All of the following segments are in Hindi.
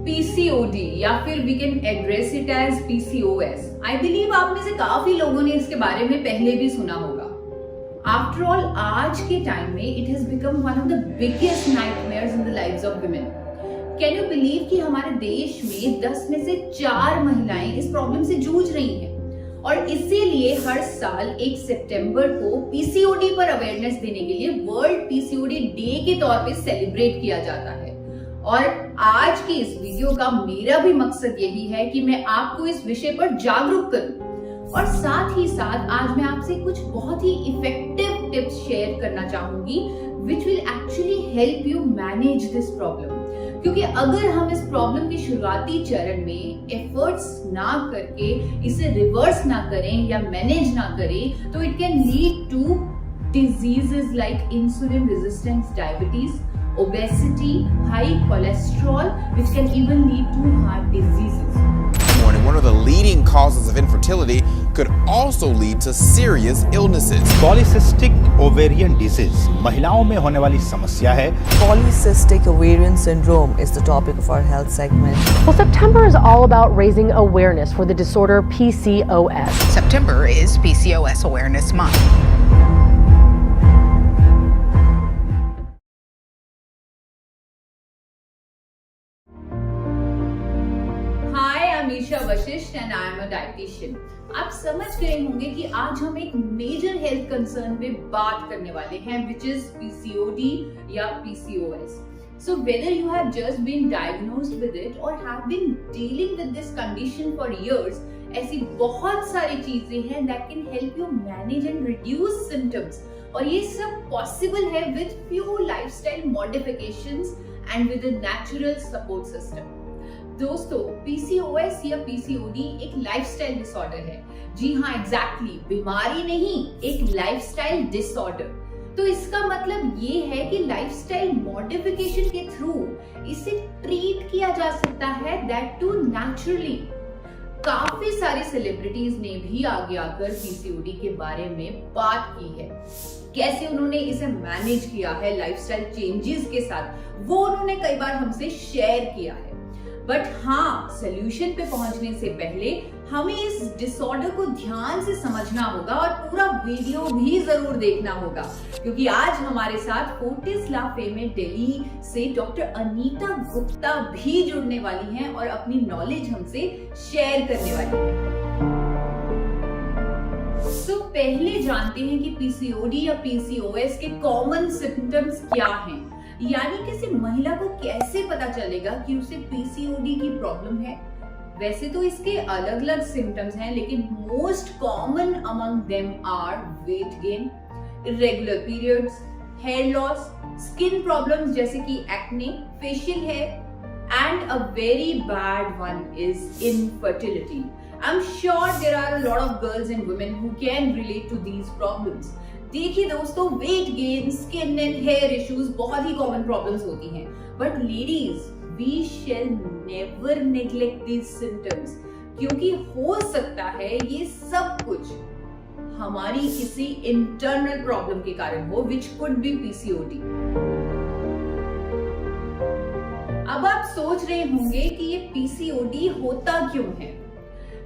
पीसीओडी या फिर we can address it as PCOS. I believe आप में से काफी लोगों ने इसके बारे में पहले भी सुना होगा। आफ्टर ऑल आज के टाइम में it has become one of the biggest nightmares in the lives of women. Can you believe कि हमारे देश में 10 में से 4 महिलाएं इस प्रॉब्लम से जूझ रही हैं और इसीलिए हर साल 1 सितंबर को पीसीओडी पर अवेयरनेस देने के लिए वर्ल्ड पीसीओडी डे के तौर पे सेलिब्रेट किया जाता है। और आज की इस वीडियो का मेरा भी मकसद यही है कि मैं आपको इस विषय पर जागरूक करूं और साथ ही साथ आज मैं आपसे कुछ बहुत ही इफेक्टिव टिप्स शेयर करना चाहूंगी which will actually help you manage this problem. क्योंकि अगर हम इस प्रॉब्लम के शुरुआती चरण में एफर्ट्स ना करके इसे रिवर्स ना करें या मैनेज ना करें तो it can lead to diseases like insulin resistance diabetes, obesity, high cholesterol, which can even lead to heart diseases. One of the leading causes of infertility could also lead to serious illnesses. Polycystic ovarian disease महिलाओं में होने वाली समस्या है। Polycystic ovarian syndrome is the topic of our health segment. Well, September is all about raising awareness for the disorder PCOS. September is PCOS Awareness Month. Amisha Vashisht and I am a dietitian. आप समझ गए होंगे कि आज हम एक मेजर हेल्थ कंसर्न पे बात करने वाले हैं विच इज पीसीओडी या PCOS. So whether you have just been diagnosed with it or have been dealing with this condition for years, ऐसी बहुत सारी चीजें हैं that can help you manage and reduce symptoms और ये सब possible है with few lifestyle modifications and with a natural support system। दोस्तों, पीसीओएस या पीसीओडी एक लाइफस्टाइल डिसऑर्डर है। जी हाँ, एग्जैक्टली, बीमारी नहीं, एक लाइफस्टाइल डिसऑर्डर। तो इसका मतलब ये है कि लाइफस्टाइल मॉडिफिकेशन के थ्रू इसे ट्रीट किया जा सकता है, दैट टू नेचुरली। काफी सारी सेलिब्रिटीज ने भी आगे आकर पीसीओडी के बारे में बात की है, कैसे उन्होंने इसे मैनेज किया है लाइफस्टाइल चेंजेस के साथ, वो उन्होंने कई बार हमसे शेयर किया है। बट हाँ, सोल्यूशन पे पहुंचने से पहले हमें इस डिसऑर्डर को ध्यान से समझना होगा और पूरा वीडियो भी जरूर देखना होगा, क्योंकि आज हमारे साथ फोर्टिस ला फेमे दिल्ली से डॉक्टर अनीता गुप्ता भी जुड़ने वाली हैं और अपनी नॉलेज हमसे शेयर करने वाली हैं। तो पहले जानते हैं कि पीसीओडी या पीसीओएस के कॉमन सिम्टम्स क्या हैं, यानी किसी महिला को कैसे पता चलेगा कि उसे पीसीओडी की प्रॉब्लम है। वैसे तो इसके अलग अलग सिम्टम्स हैं, लेकिन most common among them are weight gain, irregular periods, hair loss, skin problems जैसे कि acne, facial hair and a very bad one is infertility. I am sure there are a lot of girls and women who can relate to these problems. देखिए दोस्तों, weight gain, skin and hair issues बहुत ही कॉमन प्रॉब्लम्स होती हैं, but ladies we shall never neglect these symptoms, क्योंकि हो सकता है ये सब कुछ हमारी किसी इंटरनल प्रॉब्लम के कारण हो, विच कुड बी पीसीओडी। अब आप सोच रहे होंगे कि ये पीसीओडी होता क्यों है।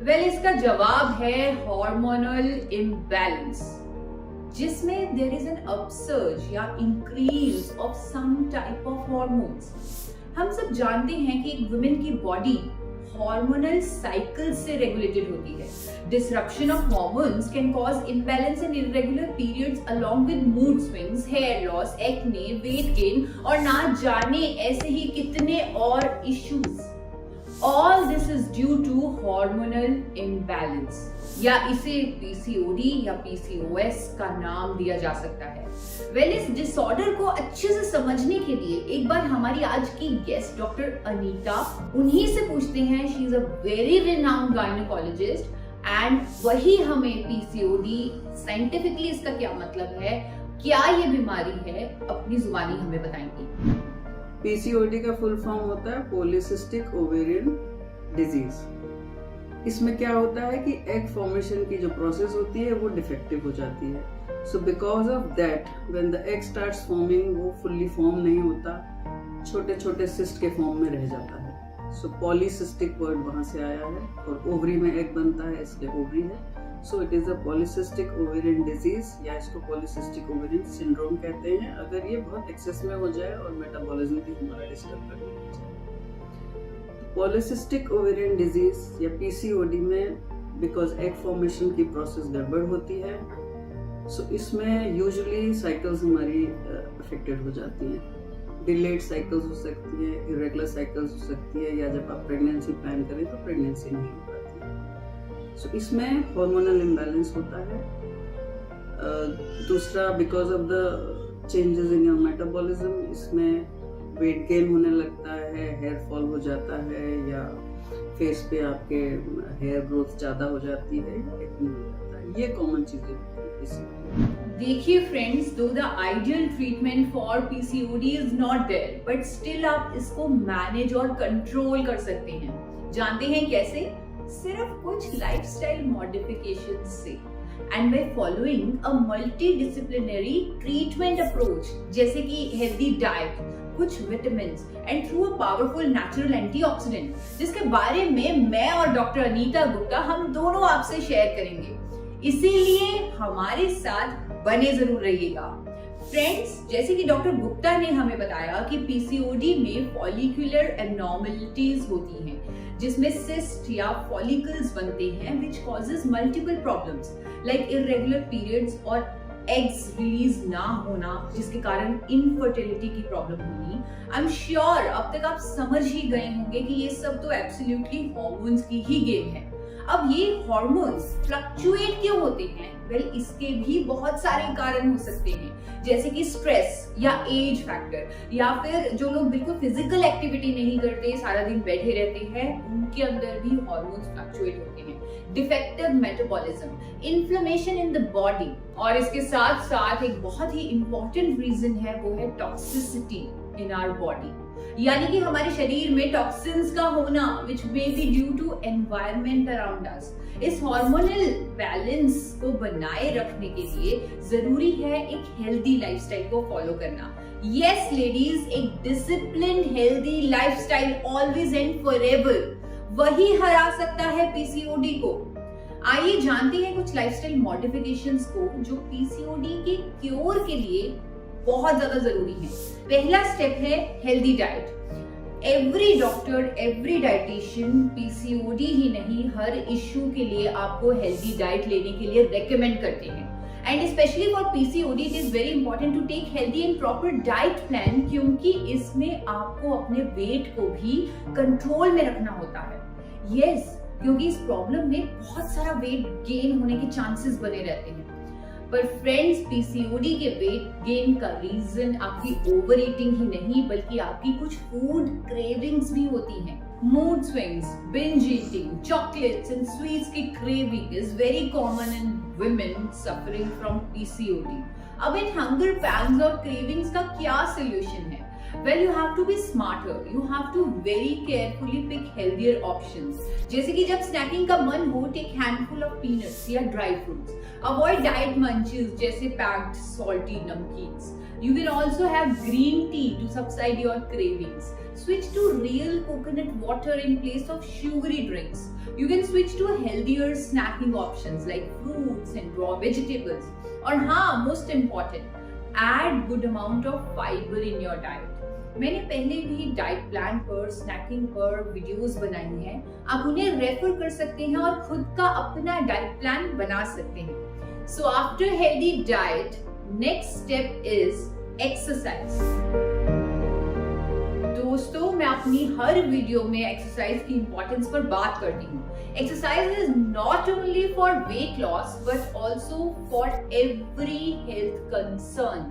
वेल, इसका जवाब है हार्मोनल इम्बैलेंस, जिसमें देयर इज एन अपसर्ज या increase of some type of hormones. हम सब जानते हैं कि एक वुमेन की बॉडी हार्मोनल साइकिल से रेगुलेटेड होती है। Disruption of hormones can cause imbalance and irregular periods along with mood swings, hair loss, acne, weight gain और ना जाने ऐसे ही कितने और issues. All this is due to hormonal imbalance, या इसे पीसीओडी या पीसीओएस का नाम दिया जा सकता है। वेल, इस डिसऑर्डर को अच्छे से समझने के लिए एक बार हमारी आज की गेस्ट डॉक्टर अनीता, उन्हीं से पूछते हैं। She is a very renowned gynaecologist and वही हमें पीसीओडी साइंटिफिकली इसका क्या मतलब है, क्या ये बीमारी है, अपनी जुबानी हमें बताएंगी। पीसीओडी का फुल फॉर्म होता है पॉलीसिस्टिक ओवेरियन डिजीज। इसमें क्या होता है कि एग फॉर्मेशन की जो प्रोसेस होती है वो डिफेक्टिव हो जाती है। So because of that when the egg starts forming, वो फुल्ली फॉर्म नहीं होता, छोटे छोटे सिस्ट के फॉर्म में रह जाता है। सो पॉलीसिस्टिक वर्ड वहां से आया है, और ओवरी में एग बनता है इसलिए ओवरी है। So it is a polycystic ovarian disease, या इसको पॉलीसिस्टिक ओवेरियन सिंड्रोम कहते हैं, अगर ये बहुत एक्सेस में हो जाए और मेटाबॉलिज्म भी हमारा डिस्टर्ब करने लग जाए। पॉलीसिस्टिक ओवेरियन डिजीज या पीसीओडी में बिकॉज एग फॉर्मेशन की प्रोसेस गड़बड़ होती है, सो इसमें यूजुअली साइकिल्स हमारी अफेक्टेड हो जाती हैं। डिलेड साइकिल्स हो सकती है, इरेगुलर साइकिल्स हो सकती है, या जब आप प्रेगनेंसी प्लान करें तो प्रेगनेंसी नहीं हो पाती है। सो इसमें हार्मोनल इम्बैलेंस होता है। दूसरा, because of the changes in your metabolism, इसमें वेट गेन होने लगता है, हेयर फॉल हो जाता है, या फेस पे आपके हेयर ग्रोथ ज्यादा हो जाती है, या एक्ने हो जाता है। ये कॉमन चीजें होती हैं। देखिए friends, though the ideal treatment for PCOD is not there, but still आप इसको मैनेज और कंट्रोल कर सकते हैं। जानते हैं कैसे? सिर्फ कुछ लाइफस्टाइल मॉडिफिकेशंस से, and by following a multidisciplinary treatment approach, जैसे कि हेल्दी डाइट, कुछ vitamins and through a powerful natural antioxidant, जिसके बारे में मैं और डॉक्टर अनीता गुप्ता हम दोनों आपसे शेयर करेंगे। इसीलिए हमारे साथ बने जरूर रहिएगा। फ्रेंड्स, जैसे कि डॉक्टर गुप्ता ने हमें बताया कि पीसीओडी में फॉलिकुलर एब्नॉर्मलिटीज होती हैं, जिसमें सिस्ट या फॉलिकल्स बनते हैं which causes multiple problems like irregular periods और एग्स रिलीज ना होना, जिसके कारण इनफर्टिलिटी की प्रॉब्लम होनी। आई एम श्योर अब तक आप समझ ही गए होंगे कि ये सब तो एब्सोल्युटली हॉर्मोन्स की ही गेम है। अब ये हॉर्मोन्स फ्लक्चुएट क्यों होते हैं? वेल, इसके भी बहुत सारे कारण हो सकते हैं, जैसे कि स्ट्रेस या एज फैक्टर, या फिर जो लोग बिल्कुल फिजिकल एक्टिविटी नहीं करते, सारा दिन बैठे रहते हैं, उनके अंदर भी हॉर्मोन्स फ्लक्चुएट होते हैं। Defective metabolism, inflammation in the body, और इसके साथ साथ एक बहुत ही इंपॉर्टेंट रीजन है, वो है टॉक्सिसिटी इन आवर बॉडी, यानी कि हमारे शरीर में टॉक्सिन्स का होना which may be due to environment around us। इस हार्मोनल बैलेंस को बनाए रखने के लिए जरूरी है एक हेल्दी लाइफस्टाइल को फॉलो करना। यस लेडीज, एक disciplined healthy lifestyle always and forever वही हरा सकता है पीसीओडी को। आइए जानते हैं कुछ लाइफस्टाइल मॉडिफिकेशंस को जो पीसीओडी के क्योर के लिए बहुत ज्यादा जरूरी है। पहला स्टेप है healthy diet. Every doctor, every dietitian PCOD ही नहीं, हर इश्यू के लिए आपको हेल्दी डाइट लेने के लिए रेकमेंड करते हैं। And specially for PCOD it is very important to take healthy and proper diet plan, क्योंकि इसमें आपको अपने वेट को भी कंट्रोल में रखना होता है। यस, क्योंकि इस प्रॉब्लम में बहुत सारा वेट गेन होने के चांसेस बने रहते हैं। पर फ्रेंड्स, पीसीओडी के वेट गेन का रीजन आपकी ओवर ईटिंग ही नहीं, बल्कि आपकी कुछ फूड क्रेविंग्स भी होती हैं। Mood swings, binge eating, chocolates and sweets की craving is very common in women suffering from PCOD. अब इन हंगर पैंग्स और क्रेविंग्स का क्या सोल्यूशन है? Well, you have to be smarter. You have to very carefully pick healthier options. जैसे कि जब स्नैकिंग का मन हो, take handful of peanuts या dry fruits. Avoid diet munches जैसे packed salty namkeens. You can also have green tea to subside your cravings. Switch to real coconut water in place of sugary drinks. You can switch to healthier snacking options like fruits and raw vegetables. और हाँ, most important, add good amount of fiber in your diet. मैंने पहले भी डाइट प्लान पर, स्नैकिंग पर वीडियोस बनाई हैं, आप उन्हें रेफर कर सकते हैं और खुद का अपना डाइट प्लान बना सकते हैं। So after healthy diet, next step is exercise. दोस्तों, मैं अपनी हर वीडियो में एक्सरसाइज की इंपॉर्टेंस पर बात करती हूँ। Exercise is not only for weight loss but also for every health concern,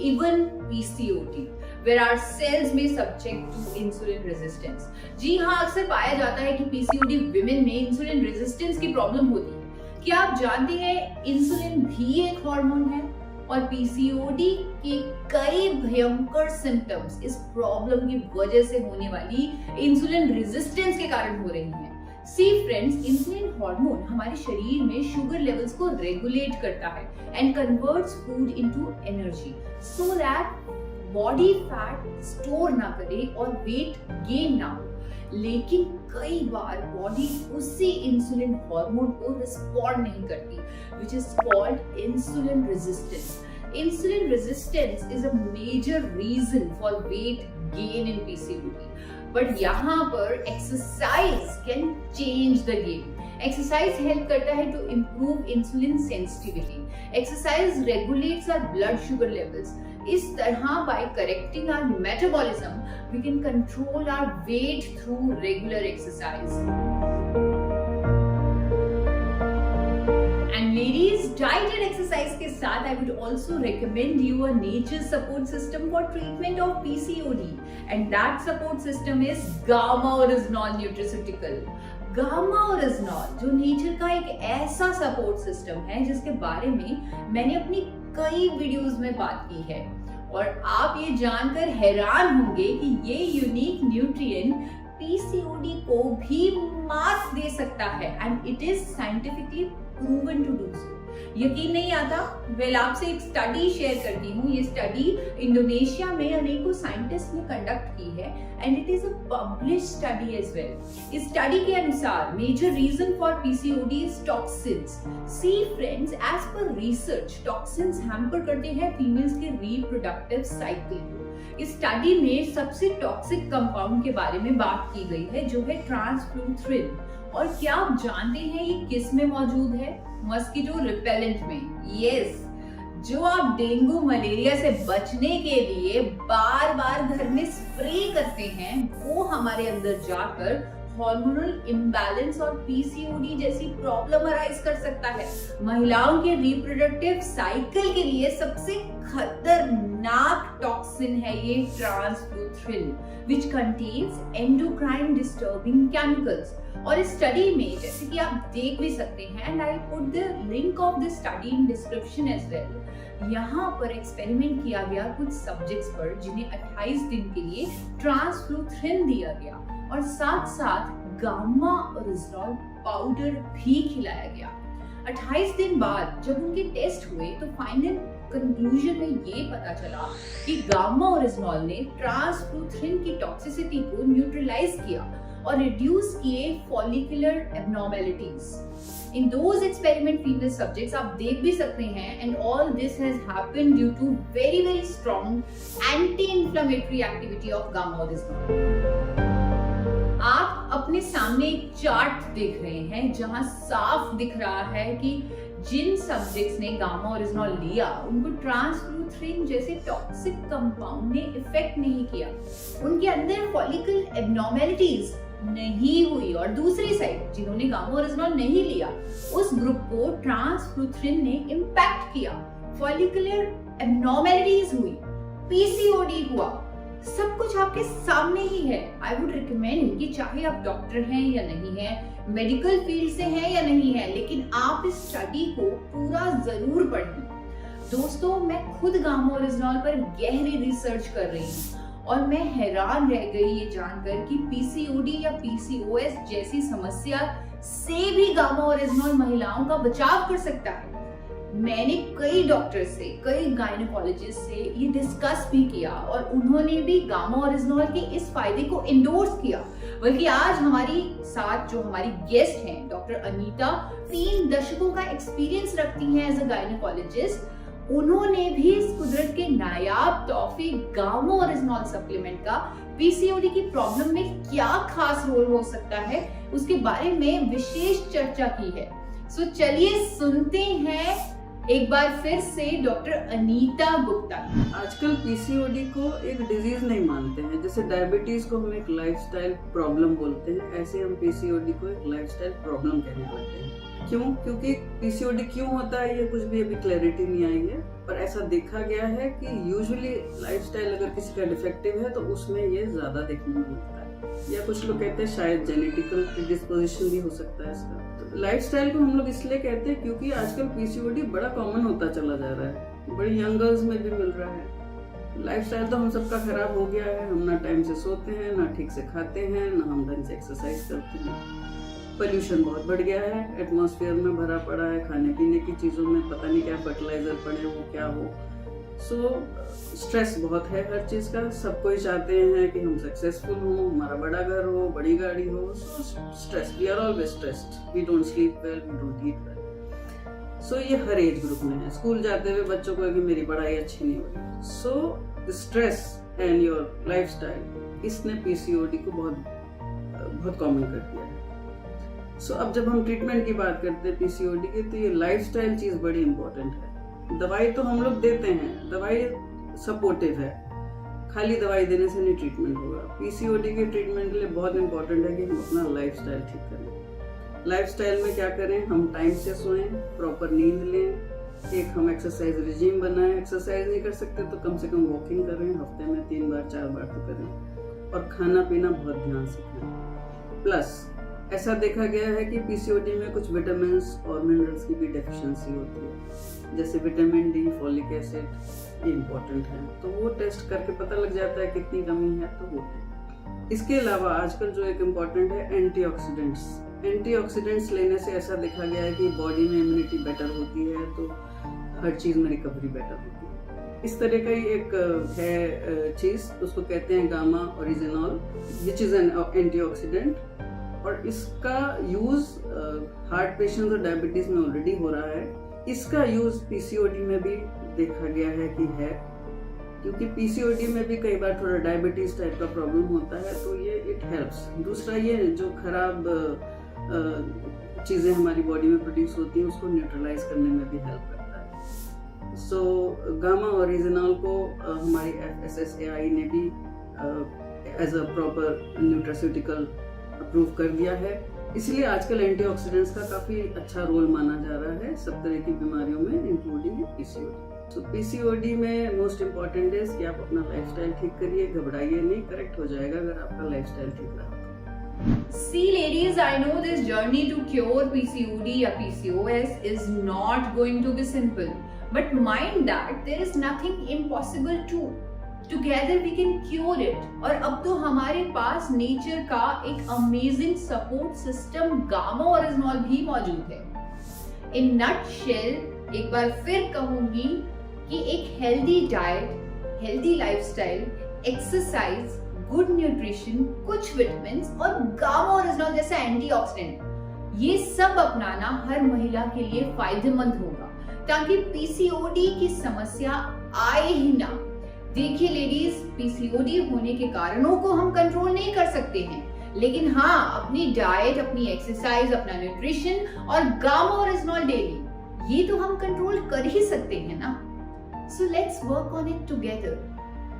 even PCOD, where our cells may subject to insulin resistance। जी हाँ, अक्सर पाया जाता है कि PCOD विमेन में इंसुलिन रेजिस्टेंस की प्रॉब्लम होती है। क्या आप जानते हैं इंसुलिन भी एक हार्मोन है और पीसीओडी के कई भयंकर सिम्टम्स इस प्रॉब्लम की वजह से होने वाली इंसुलिन रेजिस्टेंस के कारण हो रही हैं। सी फ्रेंड्स, इंसुलिन हार्मोन हमारे शरीर में शुगर लेवल्स को रेगुलेट करता है and converts food into energy so that body fat store ना करे और वेट गेन ना हो। लेकिन कई बार बॉडी उसी इंसुलिन हार्मोन को रिस्पॉन्ड नहीं करती, which is called insulin resistance. Insulin resistance is a major reason for weight gain in PCOD. But यहाँ पर exercise can change the game. Exercise help करता है to improve insulin sensitivity. Exercise regulates our blood sugar levels. इस तरह by correcting our metabolism, we can control our weight through regular exercise. And ladies, diet and exercise के साथ I would also recommend you a nature support system for treatment of PCOD, and that support system is Gamma Orisnol Nutraceutical. Gamma Orisnol जो नेचर का एक ऐसा सपोर्ट सिस्टम है जिसके बारे में मैंने अपनी कई वीडियोस में बात की है, और आप ये जानकर हैरान होंगे कि ये यूनिक न्यूट्रिएंट PCOD को भी मास दे सकता है, and it is scientifically proven to do so. यकीन नहीं आता? वेल आपसे एक स्टडी शेयर करती हूँ. ये स्टडी इंडोनेशिया में अनेकों साइंटिस्ट ने कंडक्ट की है, and it is a published study as well. इस स्टडी के अनुसार major reason for PCOD is toxins. See friends, as per research toxins hamper करते हैं फीमेल्स के रिप्रोडक्टिव साइकिल को. इस स्टडी में सबसे टॉक्सिक कंपाउंड के बारे में बात की गई है, जो है ट्रांसफ्लूथ्रिन. और क्या आप जानते हैं ये किस में मौजूद है? मस्कीटो रिपेलेंट में. यस, जो आप डेंगू मलेरिया से बचने के लिए बार बार घर में स्प्रे करते हैं, वो हमारे अंदर जाकर हार्मोनल इम्बैलेंस और PCOD जैसी प्रॉब्लम अराइज कर सकता है. महिलाओं के रिप्रोडक्टिव साइकिल के लिए सबसे खतरनाक टॉक्सिन है ये ट्रांसफ्लूथ्रिन, which contains endocrine disturbing chemicals. और इस स्टडी में जैसे कि आप देख भी सकते हैं, and I put the link of this study in description as well. यहाँ पर एक्सपेरिमेंट किया गया कुछ सब्जेक्ट्स पर जिन्हें 28 दिन के लिए ट्रांसफ्लूथ्रिन दिया गया, और साथ साथ गामा ओरिजिनॉल पाउडर भी खिलाया गया. 28 दिन बाद जब उनके टेस्ट हुए तो फाइनल कंक्लूजन में ये पता चला कि गामा ओरिजिनॉल ने ट्रांसफ्लूथ्रिन की टॉक्सिसिटी को न्यूट्रलाइज किया और रिड्यूस किए follicular एब्नॉर्मैलिटीज. In those experiment female subjects आप देख भी सकते हैं, and all this has happened due to very strong anti-inflammatory activity of gamma orisnol. आप अपने सामने एक चार्ट देख रहे हैं जहां साफ दिख रहा है कि जिन सब्जेक्ट्स ने गामा ओरिजिनॉल लिया उनको ट्रांसफ्लूथ्रिन जैसे टॉक्सिक कंपाउंड ने इफेक्ट नहीं किया, उनके अंदर फॉलिकल एब्नॉर्मैलिटीज नहीं हुई. और दूसरी साइड जिन्होंने गामा ओरिजिनॉल नहीं लिया, उस ग्रुप को ट्रांसफ्लूथ्रिन ने इम्पैक्ट किया, फॉलिकुलर एब्नॉर्मैलिटीज हुई, PCOD हुआ. सब कुछ आपके सामने ही है. आई वुड रिकमेंड कि चाहे आप डॉक्टर हैं या नहीं हैं, मेडिकल फील्ड से हैं या नहीं है, लेकिन आप इस स्टडी को पूरा जरूर पढ़ें. दोस्तों, मैं खुद गामा ओरिजिनॉल पर गहरी रिसर्च कर रही हूँ, और मैं हैरान रह गई ये जानकर कि PCOD या PCOS जैसी समस्या से भी गामा ओरिजिनॉल महिलाओं का बचाव कर सकता है. मैंने कई डॉक्टर से, कई गायनेकोलॉजिस्ट से ये डिस्कस भी किया, और उन्होंने भी गामा ओरिजिनॉल के इस फायदे को इंडोर्स किया. बल्कि आज हमारी साथ जो हमारी गेस्ट हैं डॉक्टर अनीता, 3 दशकों का एक्सपीरियंस रखती हैं एज अ गायनेकोलॉजिस्ट. उन्होंने भी इस कुदरत के नायाब तोहफे गामा ओरिजिनॉल सप्लीमेंट का PCOD की प्रॉब्लम में क्या खास रोल हो सकता है उसके बारे में विशेष चर्चा की है. सो चलिए सुनते हैं एक बार फिर से डॉक्टर अनीता गुप्ता. आजकल PCOD को एक डिजीज नहीं मानते हैं. जैसे डायबिटीज को हम एक लाइफस्टाइल प्रॉब्लम बोलते हैं, ऐसे हम PCOD को एक लाइफस्टाइल प्रॉब्लम कहने लगते हैं. क्यों? क्योंकि PCOD क्यों होता है ये कुछ भी अभी क्लैरिटी नहीं आई है, पर ऐसा देखा गया है कि यूजुअली लाइफस्टाइल अगर किसी का डिफेक्टिव है तो उसमें ये ज्यादा देखने को मिलता है, या कुछ लोग कहते हैं शायद जेनेटिकल प्रीडिस्पोजिशन भी हो सकता है इसका. तो लाइफस्टाइल को हम लोग इसलिए कहते हैं क्योंकि आजकल PCOD बड़ा कॉमन होता चला जा रहा है, बड़ी यंग गर्ल्स में भी मिल रहा है. लाइफस्टाइल तो हम सबका खराब हो गया है. हम ना टाइम से सोते हैं, ना ठीक से खाते हैं, ना हम ढंग से एक्सरसाइज करते हैं. पोल्यूशन बहुत बढ़ गया है, एटमॉस्फेयर में भरा पड़ा है, खाने पीने की चीज़ों में पता नहीं क्या फर्टिलाइजर पड़े हो क्या हो. सो स्ट्रेस बहुत है हर चीज़ का, सब कोई चाहते हैं कि हम सक्सेसफुल हों, हमारा बड़ा घर हो, बड़ी गाड़ी हो, so stress, we are always stressed, we don't sleep well, we don't eat well. So ये हर एज ग्रुप में है। स्कूल जाते हुए बच्चों को है कि मेरी पढ़ाई अच्छी नहीं हो रही, so the stress and your lifestyle, इसने पीसीओडी को बहुत कॉमन कर दिया है। सो अब जब हम ट्रीटमेंट की बात करते हैं पीसीओडी की, तो ये लाइफस्टाइल चीज़ बड़ी इंपॉर्टेंट है। दवाई तो हम लोग देते हैं, दवाई सपोर्टिव है, खाली दवाई देने से नहीं ट्रीटमेंट होगा। पीसीओडी के ट्रीटमेंट के लिए बहुत इंपॉर्टेंट है कि हम अपना लाइफस्टाइल ठीक करें। लाइफस्टाइल में क्या करें, हम टाइम से सोएं, प्रॉपर नींद लें, एक हम एक्सरसाइज रिजीम बनाएं, एक्सरसाइज नहीं कर सकते तो कम से कम वॉकिंग करें, हफ्ते में 3 बार 4 बार तो करें, और खाना पीना बहुत ध्यान से खाएं। प्लस ऐसा देखा गया है कि पीसीओडी में कुछ विटामिन और मिनरल्स की भी डेफिशिएंसी होती है, जैसे विटामिन डी, फॉलिक एसिड, ये इम्पोर्टेंट है, तो वो टेस्ट करके पता लग जाता है कितनी कमी है तो वो है। इसके अलावा आजकल जो एक इम्पॉर्टेंट है एंटीऑक्सीडेंट्स। एंटीऑक्सीडेंट्स लेने से ऐसा देखा गया है कि बॉडी में इम्यूनिटी बेटर होती है, तो हर चीज़ में रिकवरी बेटर होती है। इस तरह का ही एक है चीज़, उसको कहते हैं gamma oryzanol, which is an antioxidant, और इसका यूज़ हार्ट पेशेंट्स और डायबिटीज़ में ऑलरेडी हो रहा है। इसका यूज़ पीसीओडी में भी देखा गया है कि है, क्योंकि पीसीओडी में भी कई बार थोड़ा डायबिटीज टाइप का प्रॉब्लम होता है, तो ये इट हेल्प्स। दूसरा ये जो खराब चीज़ें हमारी बॉडी में प्रोड्यूस होती हैं उसको न्यूट्रलाइज करने में भी हेल्प करता है। सो गामा ओरिजिनल को हमारी FSSAI ने भी as a proper nutraceutical approve कर दिया है, इसलिए आजकल एंटीऑक्सीडेंट्स का काफ़ी अच्छा रोल माना जा रहा है सब तरह की बीमारियों में, इंक्लूडिंग पीसीओडी। सो पीसीओडी में मोस्ट इम्पॉर्टेंट है कि आप अपना लाइफस्टाइल ठीक करिए, घबराइए नहीं, करेक्ट हो जाएगा अगर आपका लाइफस्टाइल ठीक रहा। See ladies, I know this journey to cure PCOD or PCOS is not going to be simple, but mind that there is nothing impossible too. Together we can cure it. और अब तो हमारे पास नेचर का एक amazing support system gamma oryzanol भी मौजूद है। इन नटशेल एक बार फिर कहूंगी कि एक healthy diet, healthy lifestyle, exercise, good nutrition, कुछ विटामिन्स और गामा ओरिजिनॉल जैसा एंटीऑक्सीडेंट, ये सब अपनाना हर महिला के लिए फायदेमंद होगा, ताकि पीसीओडी की समस्या आए ही ना। देखिए लेडीज, पीसीओडी होने के कारणों को हम कंट्रोल नहीं कर सकते हैं, लेकिन हाँ अपनी डाइट, अपनी एक्सरसाइज, अपना न्यूट्रिशन और गामा ओरिजिनॉल डेली, ये तो हम कंट्रोल कर ही सकते हैं ना। So let's work on it together.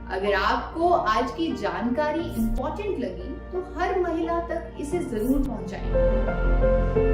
अगर आपको आज की जानकारी इंपॉर्टेंट लगी तो हर महिला तक इसे जरूर पहुंचाएं।